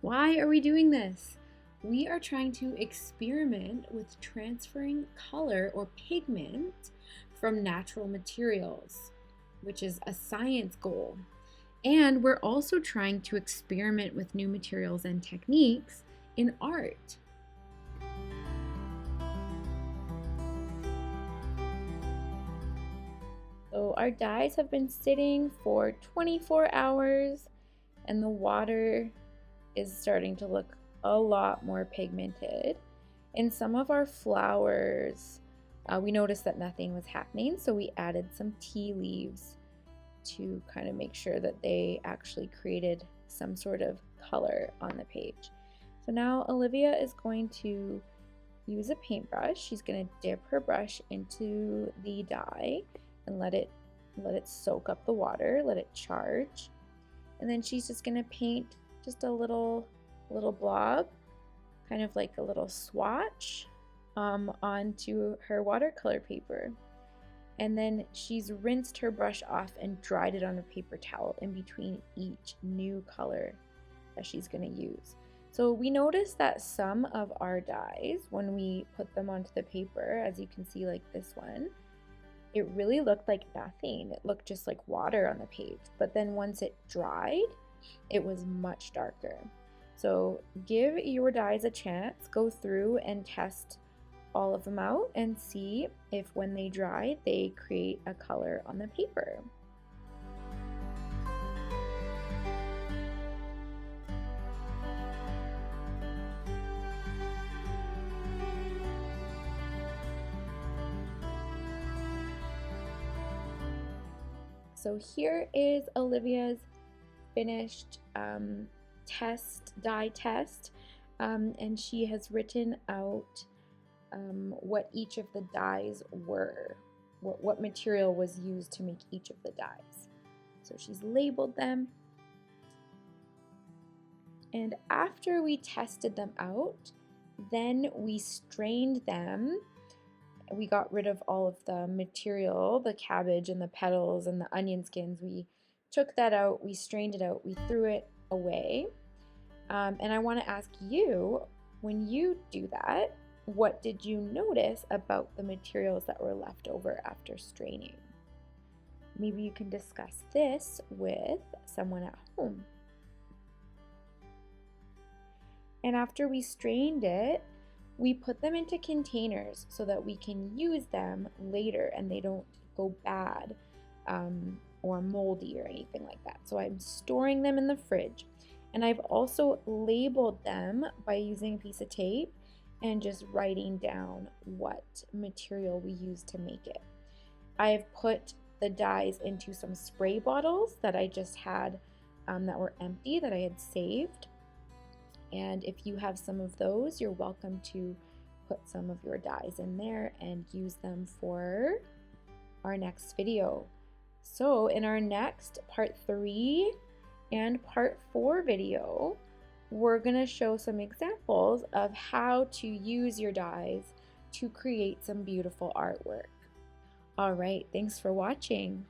Why are we doing this? We are trying to experiment with transferring color or pigment from natural materials, which is a science goal. And we're also trying to experiment with new materials and techniques in art. So our dyes have been sitting for 24 hours and the water is starting to look a lot more pigmented. In some of our flowers, we noticed that nothing was happening, so we added some tea leaves to kind of make sure that they actually created some sort of color on the page. So now Olivia is going to use a paintbrush. She's going to dip her brush into the dye and let it soak up the water, let it charge. And then she's just going to paint just a little blob, kind of like a little swatch onto her watercolor paper. And then she's rinsed her brush off and dried it on a paper towel in between each new color that she's going to use. So we noticed that some of our dyes, when we put them onto the paper, as you can see like this one, it really looked like nothing. It looked just like water on the page. But then once it dried, it was much darker. So give your dyes a chance, go through and test all of them out and see if when they dry, they create a color on the paper. So here is Olivia's finished dye test, and she has written out what each of the dyes were, what material was used to make each of the dyes. So she's labeled them. And after we tested them out, then we strained them. We got rid of all of the material, the cabbage and the petals and the onion skins. We took that out, we strained it out, we threw it away. And I want to ask you, when you do that, what did you notice about the materials that were left over after straining? Maybe you can discuss this with someone at home. And after we strained it, we put them into containers so that we can use them later and they don't go bad or moldy or anything like that. So I'm storing them in the fridge. And I've also labeled them by using a piece of tape and just writing down what material we used to make it. I have put the dyes into some spray bottles that I just had that were empty that I had saved. And if you have some of those, you're welcome to put some of your dyes in there and use them for our next video. So in our next part 3 and part 4 video, we're going to show some examples of how to use your dyes to create some beautiful artwork. All right, thanks for watching.